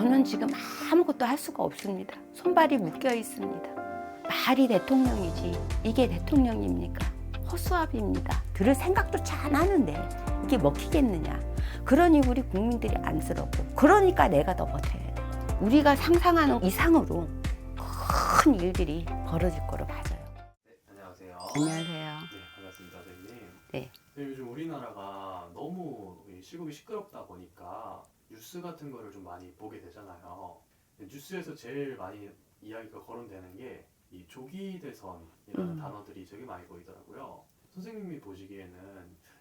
저는 지금 아무것도 할 수가 없습니다. 손발이 묶여 있습니다. 말이 대통령이지 이게 대통령입니까? 허수아비입니다. 들을 생각도 잘 안 하는데 이게 먹히겠느냐. 그러니 우리 국민들이 안쓰럽고 그러니까 내가 더 버텨야 돼. 우리가 상상하는 이상으로 큰 일들이 벌어질 거로 봐요. 네, 안녕하세요. 안녕하세요. 네, 반갑습니다, 선생님. 네. 요즘 우리나라가 너무 시국이 시끄럽다 보니까 뉴스 같은 거를 좀 많이 보게 되잖아요. 뉴스에서 제일 많이 이야기가 거론되는 게 이 조기 대선이라는 단어들이 되게 많이 보이더라고요. 선생님이 보시기에는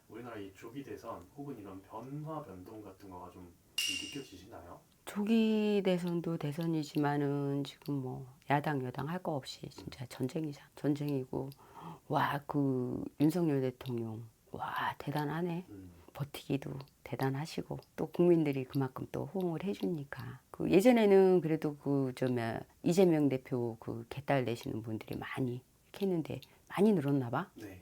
우리나라 이 조기 대선 혹은 이런 변화 변동 같은 거가 좀 느껴지시나요? 조기 대선도 대선이지만은 지금 뭐 야당 여당 할 거 없이 진짜 전쟁이잖아. 전쟁이고 와 그 윤석열 대통령 와 대단하네. 버티기도 대단하시고 또 국민들이 그만큼 또 호응을 해주니까 그 예전에는 그래도 그 좀 이재명 대표 그 개딸 내시는 분들이 많이 이렇게 했는데 많이 늘었나 봐. 네.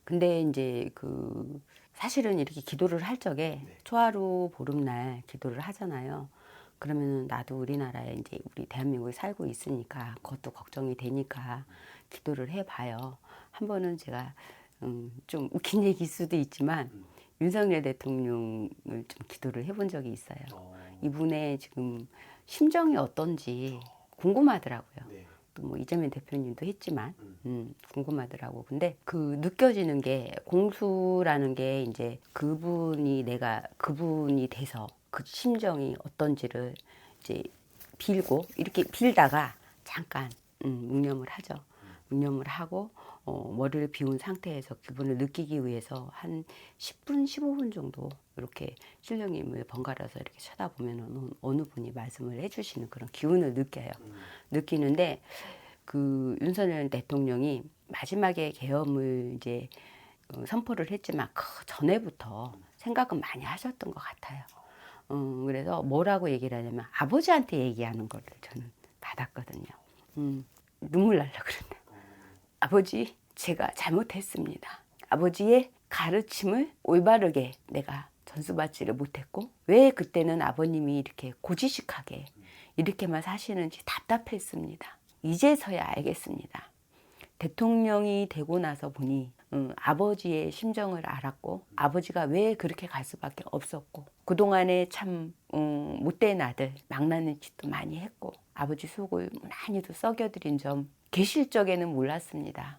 근데 이제 그 사실은 이렇게 기도를 할 적에 네. 초하루 보름날 기도를 하잖아요. 그러면 나도 우리나라에 이제 우리 대한민국에 살고 있으니까 그것도 걱정이 되니까 기도를 해봐요. 한 번은 제가 좀 웃긴 얘기일 수도 있지만 윤석열 대통령을 좀 기도를 해본 적이 있어요. 이분의 지금 심정이 어떤지 궁금하더라고요. 네. 또 뭐 이재명 대표님도 했지만 궁금하더라고. 근데 그 느껴지는 게 공수라는 게 이제 내가 그분이 돼서 그 심정이 어떤지를 이제 빌고 이렇게 빌다가 잠깐 묵념을 하죠. 묵념을 하고 머리를 비운 상태에서 그분을 느끼기 위해서 한 10분, 15분 정도 이렇게 신령님을 번갈아서 이렇게 쳐다보면 어느 분이 말씀을 해주시는 그런 기운을 느껴요. 느끼는데 그 윤석열 대통령이 마지막에 계엄을 이제 선포를 했지만 그 전에부터 생각은 많이 하셨던 것 같아요. 그래서 뭐라고 얘기를 하냐면 아버지한테 얘기하는 거를 저는 받았거든요. 눈물 날라 그랬네. 아버지, 제가 잘못했습니다. 아버지의 가르침을 올바르게 내가 전수받지를 못했고 왜 그때는 아버님이 이렇게 고지식하게 이렇게만 사시는지 답답했습니다. 이제서야 알겠습니다. 대통령이 되고 나서 보니 아버지의 심정을 알았고 아버지가 왜 그렇게 갈 수밖에 없었고 그동안에 참 못된 아들 망나는 짓도 많이 했고 아버지 속을 많이도 썩여드린 점 계실 적에는 몰랐습니다.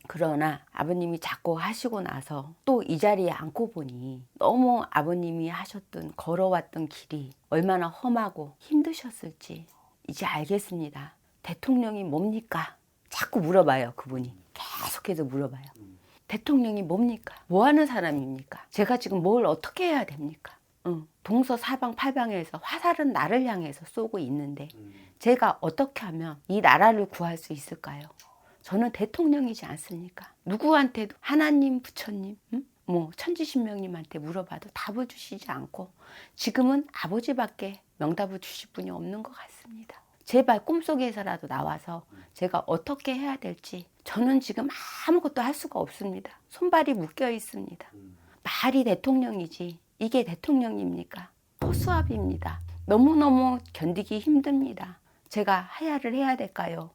그러나 아버님이 자꾸 하시고 나서 또 이 자리에 앉고 보니 너무 아버님이 하셨던 걸어왔던 길이 얼마나 험하고 힘드셨을지 이제 알겠습니다. 대통령이 뭡니까? 자꾸 물어봐요. 그분이 계속해서 물어봐요. 대통령이 뭡니까? 뭐 하는 사람입니까? 제가 지금 뭘 어떻게 해야 됩니까? 동서사방팔방에서 화살은 나를 향해서 쏘고 있는데 제가 어떻게 하면 이 나라를 구할 수 있을까요? 저는 대통령이지 않습니까? 누구한테도 하나님, 부처님, 뭐 천지신명님한테 물어봐도 답을 주시지 않고 지금은 아버지밖에 명답을 주실 분이 없는 것 같습니다. 제발 꿈속에서라도 나와서 제가 어떻게 해야 될지 저는 지금 아무것도 할 수가 없습니다. 손발이 묶여 있습니다. 말이 대통령이지 이게 대통령입니까? 허수아비입니다. 너무너무 견디기 힘듭니다. 제가 하야를 해야 될까요?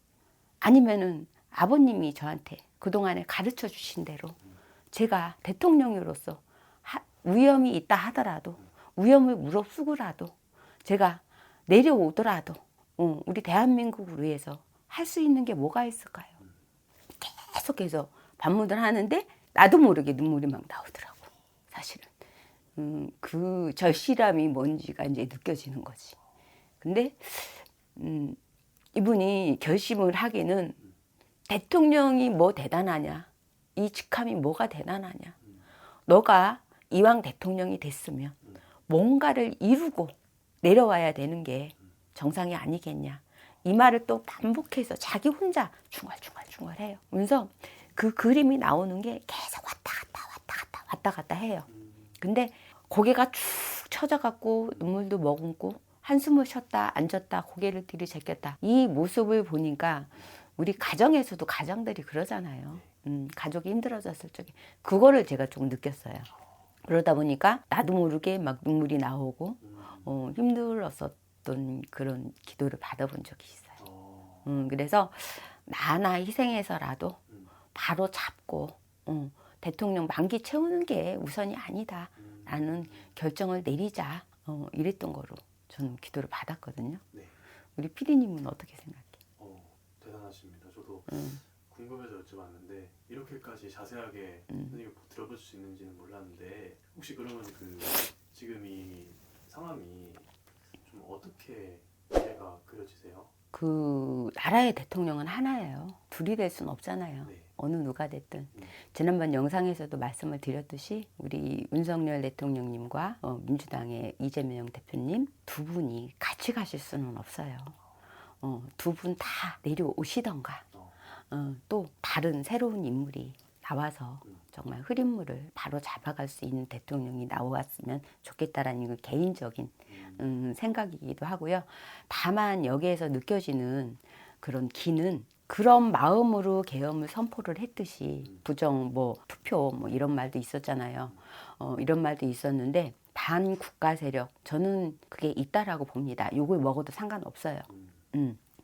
아니면은 아버님이 저한테 그동안에 가르쳐 주신 대로 제가 대통령으로서 위험이 있다 하더라도 위험을 무릅쓰고라도 제가 내려오더라도 우리 대한민국을 위해서 할 수 있는 게 뭐가 있을까요? 계속해서 반문을 하는데 나도 모르게 눈물이 막 나오더라고. 사실은 그 절실함이 뭔지가 이제 느껴지는 거지. 근데 이분이 결심을 하기는 대통령이 뭐 대단하냐, 이 직함이 뭐가 대단하냐, 너가 이왕 대통령이 됐으면 뭔가를 이루고 내려와야 되는 게 정상이 아니겠냐, 이 말을 또 반복해서 자기 혼자 중얼중얼 해요. 그래서 그 그림이 나오는 게 계속 왔다 갔다 해요. 근데 고개가 축 처져갖고 눈물도 머금고 한숨을 쉬었다 앉았다 고개를 들이제꼈다, 이 모습을 보니까 우리 가정에서도 가장들이 그러잖아요. 가족이 힘들어졌을 적에 그거를 제가 좀 느꼈어요. 그러다 보니까 나도 모르게 막 눈물이 나오고 힘들었었 어떤 그런 기도를 받아본 적이 있어요. 어, 그래서 나 하나 희생해서라도 음, 바로 잡고 대통령 만기 채우는 게 우선이 아니다 라는 결정을 내리자 이랬던 거로 저는 기도를 받았거든요. 네. 우리 PD님은 어떻게 생각해? 대단하십니다. 저도 음, 궁금해서 여쭤봤는데 이렇게까지 자세하게 선생님 들어볼 수 있는지는 몰랐는데 혹시 그러면 그 지금 이 상황이 좀 어떻게 미래가 그려지세요? 그 나라의 대통령은 하나예요. 둘이 될 수는 없잖아요. 네. 어느 누가 됐든. 지난번 영상에서도 말씀을 드렸듯이 우리 윤석열 대통령님과 민주당의 이재명 대표님 두 분이 같이 가실 수는 없어요. 두 분 다 내려오시던가 또 다른 새로운 인물이 나와서 정말 흐린물을 바로 잡아갈 수 있는 대통령이 나왔으면 좋겠다라는 그 개인적인 생각이기도 하고요. 다만 여기에서 느껴지는 그런 기는 그런 마음으로 계엄을 선포를 했듯이 부정 투표 이런 말도 있었잖아요. 이런 말도 있었는데 반국가 세력 저는 그게 있다라고 봅니다. 욕을 먹어도 상관없어요.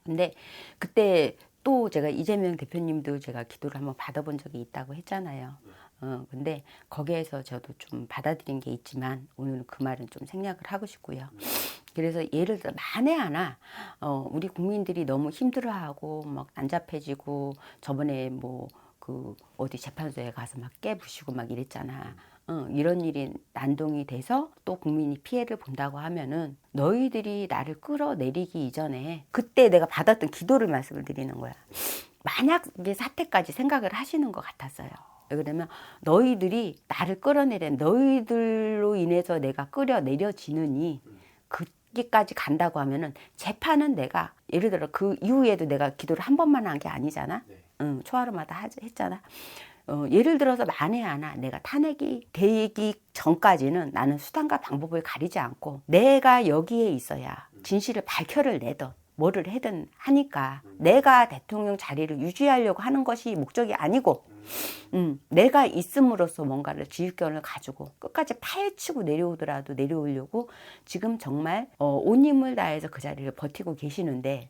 근데 그때 또 제가 이재명 대표님도 제가 기도를 한번 받아본 적이 있다고 했잖아요. 근데 거기에서 저도 좀 받아들인 게 있지만 오늘은 그 말은 좀 생략을 하고 싶고요. 그래서 예를 들어 만에 하나 우리 국민들이 너무 힘들어하고 막 난잡해지고 저번에 그 어디 재판소에 가서 막 깨부시고 막 이랬잖아. 이런 일이 난동이 돼서 또 국민이 피해를 본다고 하면은 너희들이 나를 끌어내리기 이전에 그때 내가 받았던 기도를 말씀을 드리는 거야. 만약에 사태까지 생각을 하시는 것 같았어요. 왜 그러면 너희들이 나를 끌어내려 너희들로 인해서 내가 끌어내려지느니 거기까지 간다고 하면은 재판은 내가 예를 들어 그 이후에도 내가 기도를 한 번만 한 게 아니잖아. 네. 초하루마다 했잖아. 예를 들어서 만에 하나 내가 탄핵이 되기 전까지는 나는 수단과 방법을 가리지 않고 내가 여기에 있어야 진실을 밝혀를 내던 뭐를 해든 하니까 내가 대통령 자리를 유지하려고 하는 것이 목적이 아니고 내가 있음으로써 뭔가를 지휘권을 가지고 끝까지 파헤치고 내려오더라도 내려오려고 지금 정말 온 힘을 다해서 그 자리를 버티고 계시는데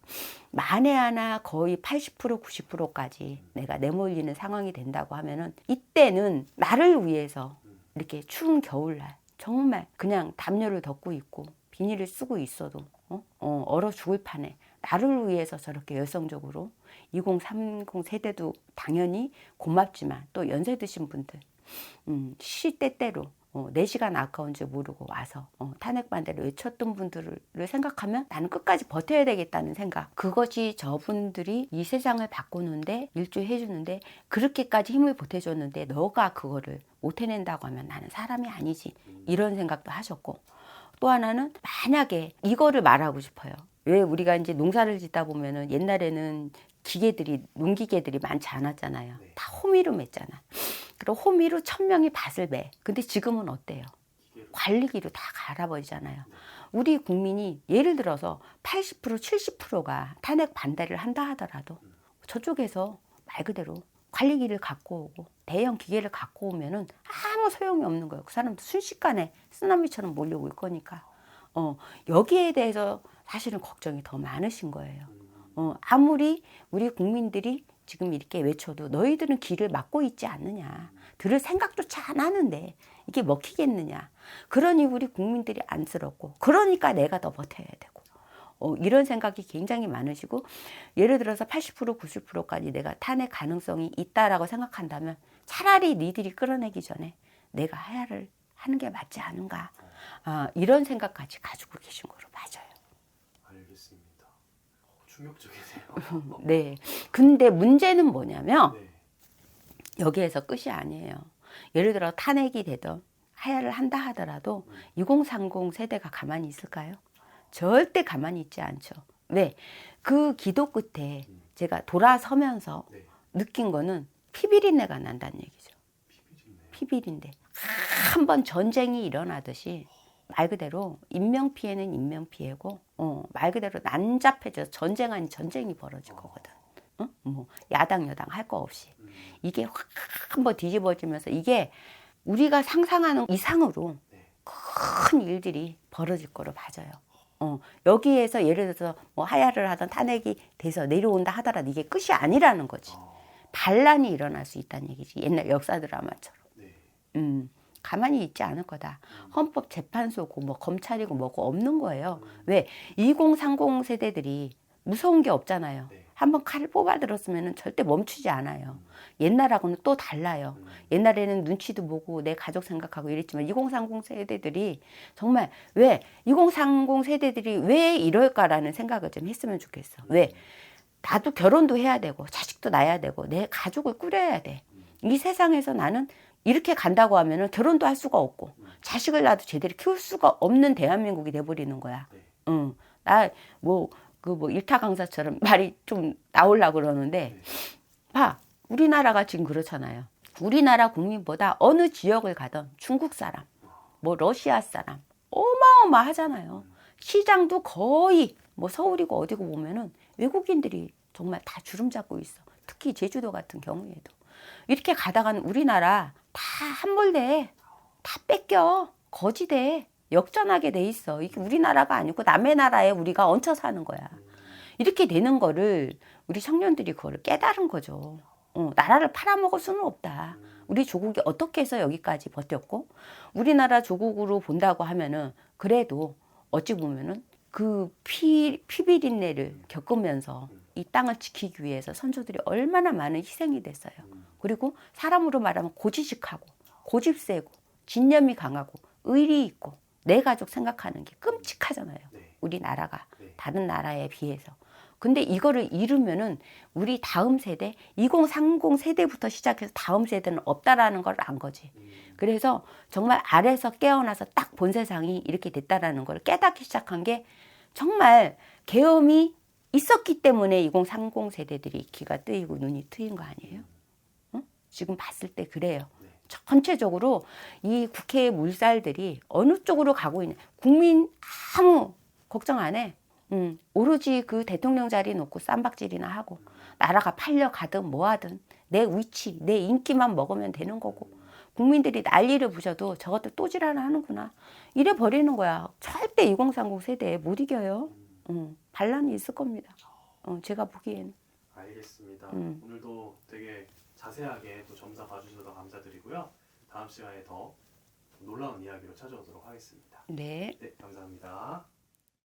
만에 하나 거의 80% 90%까지 내가 내몰리는 상황이 된다고 하면은 이때는 나를 위해서 이렇게 추운 겨울날 정말 그냥 담요를 덮고 있고 비닐을 쓰고 있어도 얼어 죽을 판에 나를 위해서 저렇게 열성적으로 2030 세대도 당연히 고맙지만 또 연세 드신 분들 시시때때로 4시간 아까운 줄 모르고 와서 탄핵 반대를 외쳤던 분들을 생각하면 나는 끝까지 버텨야 되겠다는 생각. 그것이 저분들이 이 세상을 바꾸는데 일조해 주는데 그렇게까지 힘을 보태줬는데 너가 그거를 못 해낸다고 하면 나는 사람이 아니지. 이런 생각도 하셨고 또 하나는 만약에 이거를 말하고 싶어요. 왜 우리가 이제 농사를 짓다 보면은 옛날에는 농기계들이 많지 않았잖아요. 네. 다 호미로 맸잖아. 그리고 호미로 1000명이 밭을 매. 근데 지금은 어때요? 관리기로 다 갈아버리잖아요. 우리 국민이 예를 들어서 80% 70%가 탄핵 반대를 한다 하더라도 저쪽에서 말 그대로 관리기를 갖고 오고 대형 기계를 갖고 오면은 아무 소용이 없는 거예요. 그 사람도 순식간에 쓰나미처럼 몰려올 거니까. 여기에 대해서 사실은 걱정이 더 많으신 거예요. 아무리 우리 국민들이 지금 이렇게 외쳐도 너희들은 길을 막고 있지 않느냐. 들을 생각조차 안 하는데 이게 먹히겠느냐. 그러니 우리 국민들이 안쓰럽고 그러니까 내가 더 버텨야 되고 이런 생각이 굉장히 많으시고 예를 들어서 80% 90%까지 내가 탄핵 가능성이 있다라고 생각한다면 차라리 니들이 끌어내기 전에 내가 하야를 하는 게 맞지 않은가. 이런 생각까지 가지고 계신 거로 맞아요. 알겠습니다. 충격적이네요. 네. 근데 문제는 뭐냐면 네. 여기에서 끝이 아니에요. 예를 들어 탄핵이 되던 하야를 한다 하더라도 2030 세대가 가만히 있을까요? 절대 가만히 있지 않죠. 왜? 그 기도 끝에 제가 돌아서면서 네. 느낀 거는 피비린내가 난다는 얘기죠. 피비린내. 한번 전쟁이 일어나듯이 말 그대로 인명피해는 인명피해고 말 그대로 난잡해져서 전쟁 아닌 전쟁이 벌어질 거거든. 야당 여당 할 거 없이 이게 확 한번 뒤집어지면서 이게 우리가 상상하는 이상으로 큰 일들이 벌어질 거로 봐져요. 여기에서 예를 들어서 뭐 하야를 하던 탄핵이 돼서 내려온다 하더라도 이게 끝이 아니라는 거지. 반란이 일어날 수 있다는 얘기지. 옛날 역사 드라마처럼. 네. 가만히 있지 않을 거다. 헌법재판소고 뭐 검찰이고 뭐고 없는 거예요. 왜? 2030 세대들이 무서운 게 없잖아요. 네. 한번 칼을 뽑아들었으면 절대 멈추지 않아요. 옛날하고는 또 달라요. 옛날에는 눈치도 보고 내 가족 생각하고 이랬지만 2030 세대들이 정말 왜 2030 세대들이 왜 이럴까라는 생각을 좀 했으면 좋겠어. 왜? 나도 결혼도 해야 되고 자식도 낳아야 되고 내 가족을 꾸려야 돼. 이 세상에서 나는 이렇게 간다고 하면은 결혼도 할 수가 없고 자식을 낳아도 제대로 키울 수가 없는 대한민국이 돼버리는 거야. 응. 나 뭐 일타 강사처럼 말이 좀 나오려고 그러는데 봐. 우리나라가 지금 그렇잖아요. 우리나라 국민보다 어느 지역을 가든 중국 사람, 뭐 러시아 사람 어마어마하잖아요. 시장도 거의 뭐 서울이고 어디고 보면은 외국인들이 정말 다 주름 잡고 있어. 특히 제주도 같은 경우에도. 이렇게 가다가는 우리나라 다 함몰돼. 다 뺏겨. 거지돼. 역전하게 돼 있어. 이게 우리나라가 아니고 남의 나라에 우리가 얹혀 사는 거야. 이렇게 되는 거를 우리 청년들이 그거를 깨달은 거죠. 나라를 팔아먹을 수는 없다. 우리 조국이 어떻게 해서 여기까지 버텼고 우리나라 조국으로 본다고 하면은 그래도 어찌 보면은 그 피비린내를 겪으면서 이 땅을 지키기 위해서 선조들이 얼마나 많은 희생이 됐어요. 그리고 사람으로 말하면 고지식하고 고집세고 진념이 강하고 의리 있고 내 가족 생각하는 게 끔찍하잖아요. 우리나라가 다른 나라에 비해서. 근데 이거를 잃으면은 우리 다음 세대 2030 세대부터 시작해서 다음 세대는 없다라는 걸 안 거지. 그래서 정말 아래서 깨어나서 딱 본 세상이 이렇게 됐다라는 걸 깨닫기 시작한 게 정말 계엄이 있었기 때문에 2030 세대들이 귀가 뜨이고 눈이 트인 거 아니에요? 응? 지금 봤을 때 그래요. 전체적으로 이 국회의 물살들이 어느 쪽으로 가고 있냐. 국민 아무 걱정 안 해. 오로지 그 대통령 자리 놓고 쌈박질이나 하고 나라가 팔려가든 뭐하든 내 위치, 내 인기만 먹으면 되는 거고 국민들이 난리를 부셔도 저것도 또 지랄을 하는구나. 이래 버리는 거야. 절대 2030 세대에 못 이겨요. 반란이 있을 겁니다. 제가 보기에는. 알겠습니다. 오늘도 되게 자세하게 또 점사 봐주셔서 감사드리고요. 다음 시간에 더 놀라운 이야기로 찾아오도록 하겠습니다. 네. 네, 감사합니다.